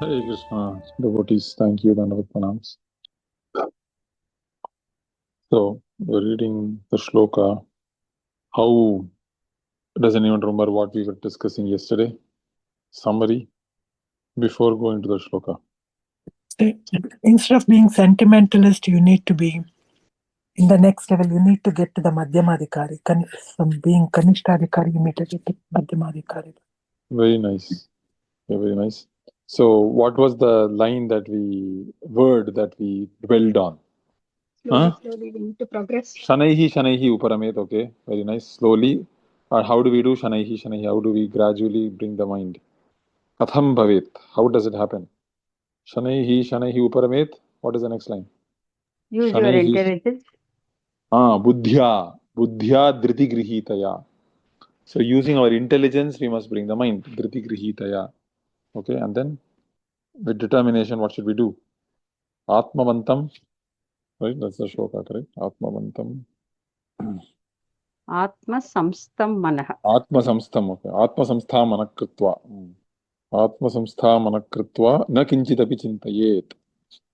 Hare Krishna, devotees, thank you, Dandavat Pranams. So, we're reading the shloka. How does anyone remember what we were discussing yesterday? Summary before going to the shloka. Instead of being sentimentalist, you need to be in the next level. You need to get to the Madhyamadhikari. From being Kanishtadhikari, you need to get to Madhyamadhikari. Very nice. Very nice. So, what was the word that we dwelled on? Slowly, we need to progress. Shanaihi uparamet, okay. Very nice. Slowly. How do we do Shanaihi? How do we gradually bring the mind? Katham bhavet. How does it happen? Shanaihi uparamet. What is the next line? Use your intelligence. Buddhya dhriti grihitaya. So using our intelligence, we must bring the mind. Dhriti grihitaya. Okay, and then with determination, what should we do? Atmavantam. Right, that's the shloka, correct? Atmavantam. Atma samstam manah. Atma samstam, okay. Atma samstha manakritva. Atma samstha manakritva na kinchidapi chintayet.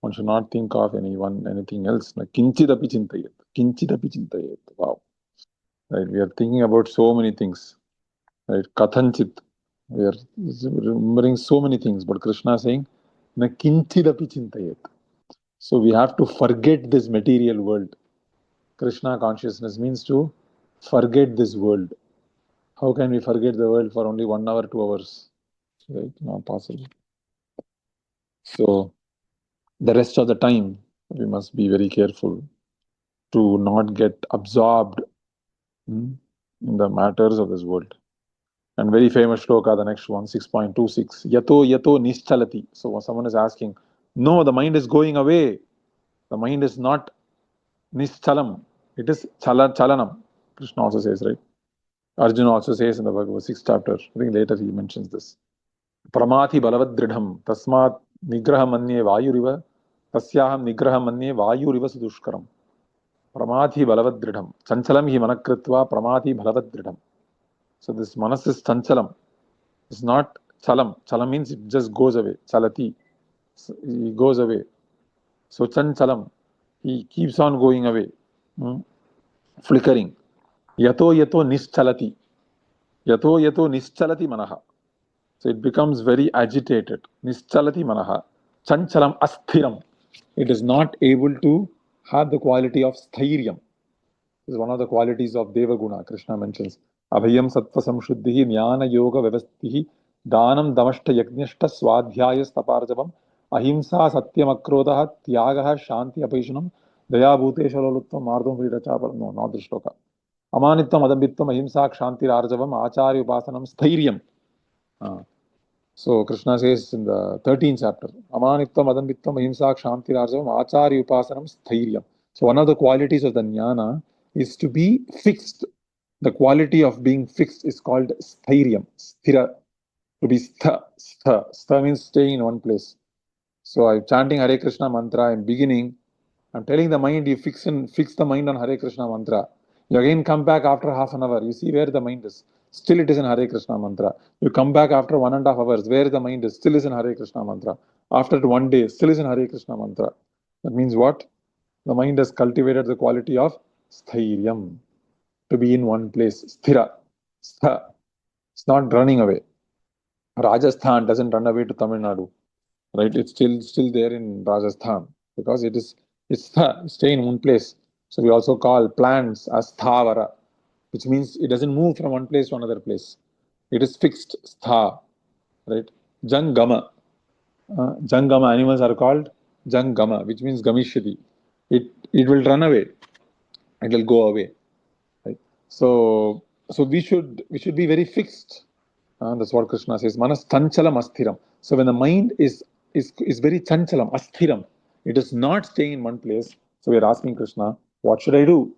One should not think of anything else. Na kinchidapi chintayet. Kinchidapi chintayet. Wow. Right, we are thinking about so many things. Right, kathanchit. We are remembering so many things, but Krishna is saying, na kinchidapi chintayet. So we have to forget this material world. Krishna consciousness means to forget this world. How can we forget the world for only 1 hour, 2 hours? Right? Not possible. So the rest of the time, we must be very careful to not get absorbed in the matters of this world. And very famous shloka, the next one, 6.26. Yato nishchalati. So someone is asking, no, the mind is going away. The mind is not nishchalam. It is chalanam. Krishna also says, right? Arjuna also says in the Bhagavad 6th chapter. I think later he mentions this. Pramathi balavad dridham. Tasmat nigraha manye vayuriva. Tasyaham nigraha manye vayuriva sudushkaram. Pramathi balavad dridham. Chanchalam hi manakritva pramathi balavad dridham. So this manas is chanchalam. It's not chalam. Chalam means it just goes away. Chalati. He goes away. So chanchalam. He keeps on going away. Flickering. Yato nishchalati. Yato nishchalati manaha. So it becomes very agitated. Nishchalati manaha. Chanchalam asthiram. It is not able to have the quality of Sthairyam. This is one of the qualities of Devaguna. Krishna mentions. Abhayam sattva samshuddhihi jnana yoga vyavastihi danam damashta yajnashta swadhyaya staparjavam ahimsa satyam akrodha tyagaha shanti apaishanam daya bhutesha lolutvam mardam virachapal. No, not this shloka. Amanitvam adambitvam ahimsa kshanti arjavam acharya upasanam Sthairyam. So Krishna says in the 13th chapter, Amanitvam adambitvam ahimsa kshanti arjavam acharya upasanam Sthairyam. So one of the qualities of the jnana is to be fixed. The quality of being fixed is called Sthairyam, sthira, to be stha. Stha means staying in one place. So I'm chanting Hare Krishna mantra, I'm beginning, I'm telling the mind, you fix the mind on Hare Krishna mantra. You again come back after half an hour, you see where the mind is. Still it is in Hare Krishna mantra. You come back after 1.5 hours, where the mind is, still is in Hare Krishna mantra. After 1 day, still is in Hare Krishna mantra. That means what? The mind has cultivated the quality of Sthairyam, to be in one place. Sthira, stha. It's not running away. Rajasthan doesn't run away to Tamil Nadu, right? It's still there in Rajasthan because it's stay in one place. So we also call plants as sthavara, which means it doesn't move from one place to another place. It is fixed, stha, right? Jangama. Jangama animals are called jangama, which means gamishyati. It will run away. It will go away. Right? So we should be very fixed. That's what Krishna says. Manas chanchalam asthiram. So when the mind is very chanchalam, asthiram, it is not staying in one place. So we are asking Krishna, what should I do?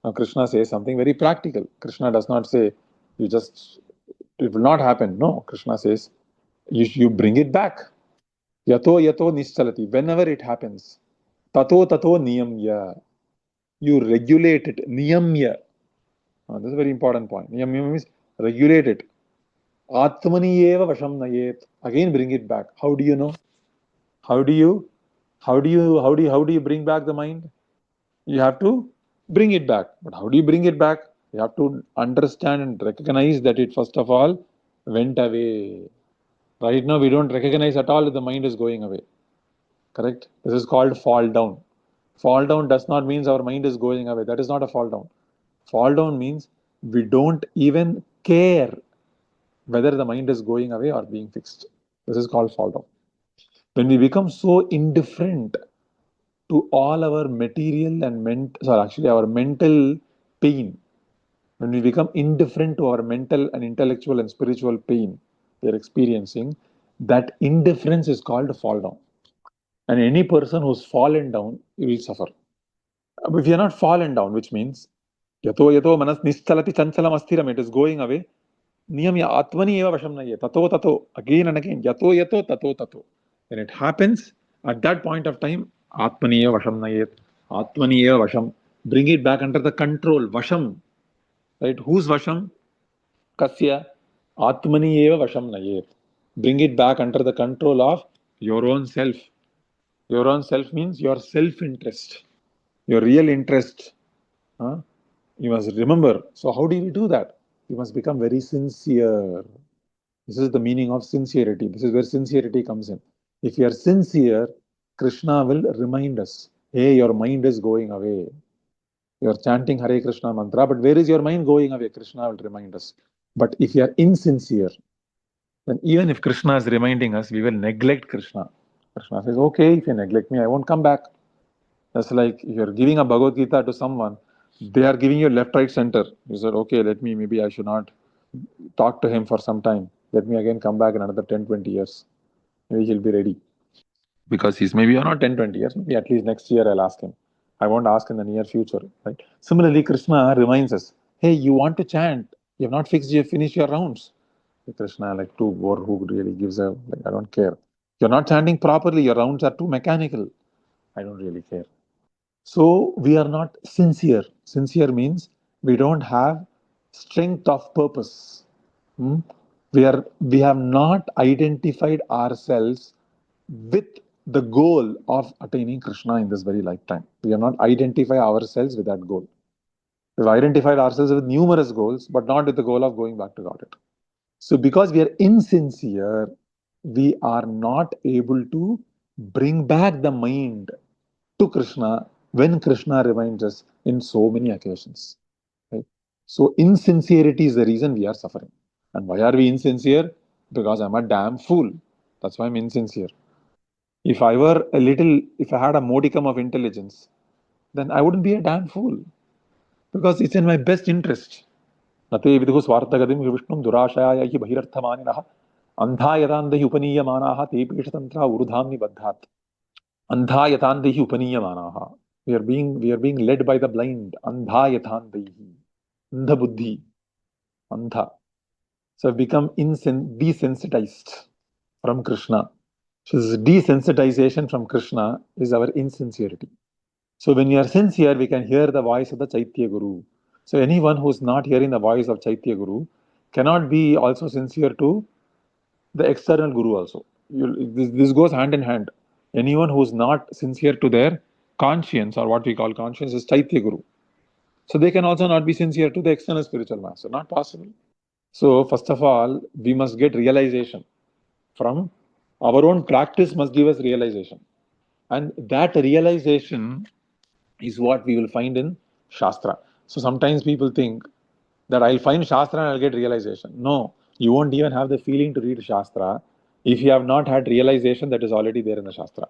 Now Krishna says something very practical. Krishna does not say, it will not happen. No, Krishna says, you bring it back. Yato nishchalati. Whenever it happens, tato niyamya. You regulate it. Niyamya. This is a very important point. Niyamya means regulate it. Atmani eva vasham nayet. Again bring it back. How do you know? How do you bring back the mind? You have to bring it back. But how do you bring it back? You have to understand and recognize that it first of all went away. Right now we don't recognize at all that the mind is going away. Correct? This is called fall down. Fall down does not mean our mind is going away. That is not a fall down. Fall down means we don't even care whether the mind is going away or being fixed. This is called fall down. When we become so indifferent to all our material and our mental pain, when we become indifferent to our mental and intellectual and spiritual pain we are experiencing, that indifference is called fall down. And any person who's fallen down, he will suffer. If you are not fallen down, which means yato manas nishchalati chanchalam asthiram, it is going away. Niyamya atmani eva vasham nayet. Tato, again and again. Yato, tato. When it happens, at that point of time, atmani eva vasham nayet. Atmani eva vasham. Bring it back under the control. Vasham. Right? Whose vasham? Kasya. Atmani eva vasham nayet. Bring it back under the control of your own self. Your own self means your self-interest. Your real interest. Huh? You must remember. So how do we do that? You must become very sincere. This is the meaning of sincerity. This is where sincerity comes in. If you are sincere, Krishna will remind us, hey, your mind is going away. You are chanting Hare Krishna mantra, but where is your mind going away? Krishna will remind us. But if you are insincere, then even if Krishna is reminding us, we will neglect Krishna. Krishna says, okay, if you neglect me, I won't come back. That's like if you're giving a Bhagavad Gita to someone, they are giving you left, right, center. You said, okay, maybe I should not talk to him for some time. Let me again come back in another 10, 20 years. Maybe he'll be ready. Because he's maybe not 10, 20 years, maybe at least next year I'll ask him. I won't ask in the near future, right? Similarly, Krishna reminds us, hey, you want to chant. You have not finished your rounds. Krishna, like, too bored, who really gives a, like, I don't care. You're not chanting properly. Your rounds are too mechanical. I don't really care. So we are not sincere. Sincere means we don't have strength of purpose. Hmm? We have not identified ourselves with the goal of attaining Krishna in this very lifetime. We have not identified ourselves with that goal. We've identified ourselves with numerous goals, but not with the goal of going back to Godhead. So because we are insincere, we are not able to bring back the mind to Krishna when Krishna reminds us in so many occasions. Right? So insincerity is the reason we are suffering. And why are we insincere? Because I'm a damn fool. That's why I'm insincere. If I had a modicum of intelligence, then I wouldn't be a damn fool. Because it's in my best interest. Nate viduhu swarthagadim vishnum durashaya hi bahirarthamaninaha andha yatandehi upaniyamanaha te pishatantra urudhamni baddhat. Andha yatandehi upaniyamanaha. We are being led by the blind. Andha yatandehi. Andha buddhi. Andha. So I've become desensitized from Krishna. So this desensitization from Krishna is our insincerity. So when we are sincere, we can hear the voice of the Chaitya Guru. So anyone who's not hearing the voice of Chaitya Guru cannot be also sincere to the external Guru also. This goes hand in hand. Anyone who's not sincere to their conscience, or what we call conscience, is Chaitya Guru. So they can also not be sincere to the external spiritual master. Not possible. So first of all, we must get realization. From our own practice must give us realization. And that realization is what we will find in Shastra. So sometimes people think that I'll find Shastra and I'll get realization. No, you won't even have the feeling to read Shastra if you have not had realization that is already there in the Shastra.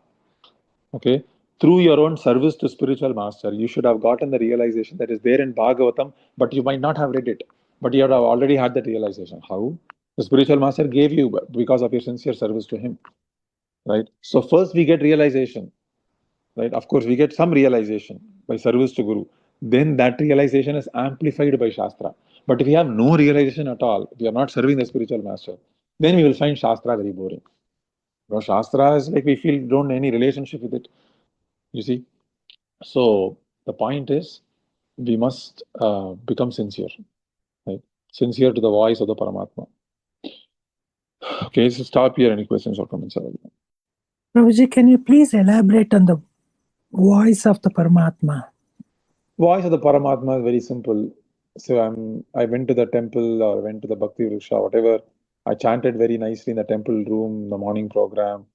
Okay? Through your own service to spiritual master, you should have gotten the realization that is there in Bhagavatam, but you might not have read it. But you have already had that realization. How? The spiritual master gave you because of your sincere service to him. Right? So first we get realization. Right? Of course, we get some realization by service to Guru. Then that realization is amplified by Shastra. But if we have no realization at all, we are not serving the spiritual master, then we will find Shastra very boring. Because Shastra is like we feel don't have any relationship with it. You see? So the point is we must become sincere. Right? Sincere to the voice of the Paramatma. Okay, so stop here. Any questions or comments? Prabhuji, can you please elaborate on the voice of the Paramatma? Voice of the Paramatma is very simple. So I went to the temple or went to the Bhakti Vriksha, whatever. I chanted very nicely in the temple room, the morning program.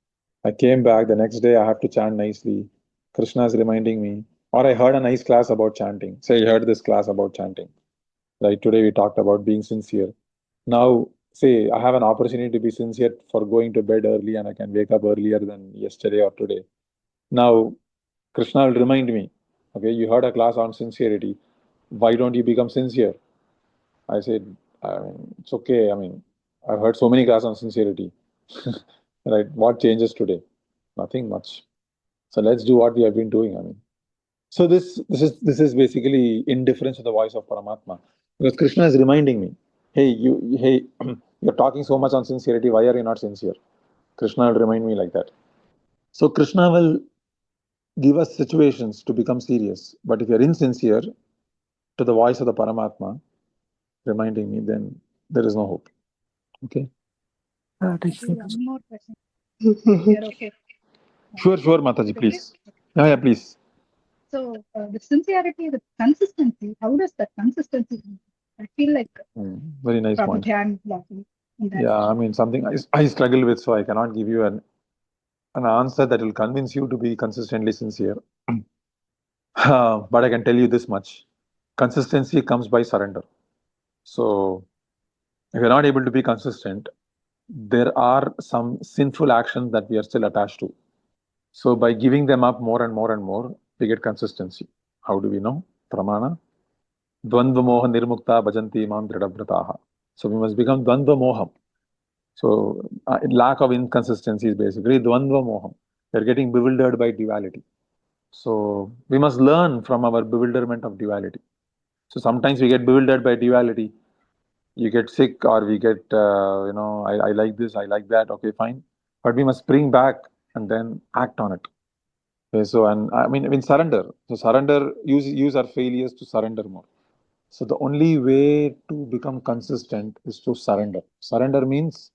I came back the next day. I have to chant nicely. Krishna is reminding me, or I heard a nice class about chanting. Say I heard this class about chanting. Right today we talked about being sincere. Now, say I have an opportunity to be sincere for going to bed early, and I can wake up earlier than yesterday or today. Now, Krishna will remind me, okay, you heard a class on sincerity. Why don't you become sincere? I said, it's okay. I've heard so many classes on sincerity. Right? What changes today? Nothing much. So let's do what we have been doing. So this is basically indifference to the voice of Paramatma. Because Krishna is reminding me, hey, you're talking so much on sincerity, why are you not sincere? Krishna will remind me like that. So Krishna will give us situations to become serious. But if you're insincere to the voice of the Paramatma reminding me, then there is no hope. Okay? One more question. You're okay. Sure, Mataji, please. Yeah, please. So the sincerity, the consistency, how does that consistency? I feel like Very nice point. Prabhu blocking in that. Yeah, something I struggle with, so I cannot give you an answer that will convince you to be consistently sincere. But I can tell you this much. Consistency comes by surrender. So if you're not able to be consistent, there are some sinful actions that we are still attached to. So by giving them up more and more and more, we get consistency. How do we know? Pramana. Dvandva moha nirmukta bhajanti mam dridabhrataha. So we must become dvandva moham. So lack of inconsistency is basically dvandva moham. We are getting bewildered by duality. So we must learn from our bewilderment of duality. So sometimes we get bewildered by duality. You get sick, or we get, I like this, I like that. Okay, fine. But we must bring back and then act on it. Okay, so, surrender. So surrender, use our failures to surrender more. So the only way to become consistent is to surrender. Surrender means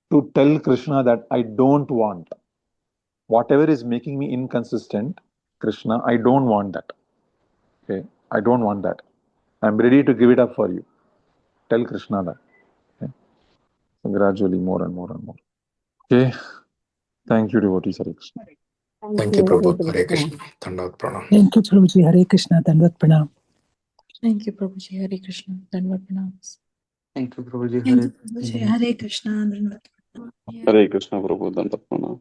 to tell Krishna that I don't want. Whatever is making me inconsistent, Krishna, I don't want that. Okay, I don't want that. I'm ready to give it up for you. Tell Krishna that. Okay? So gradually, more and more and more. Okay. Thank you, devotees. Hare Krishna. Thank you, Prabhu. Hare Krishna. Dandavat Pranam. Thank you, Prabhuji. Hare Krishna. Dandavat Pranam. Thank you, Prabhuji. Hare Krishna. Dandavat Pranam. Thank you, Prabhuji. Thank you, Prabhuji. Hare Krishna. Dandavat Pranam. Hare Krishna, Prabhu. Dandavat Pranam.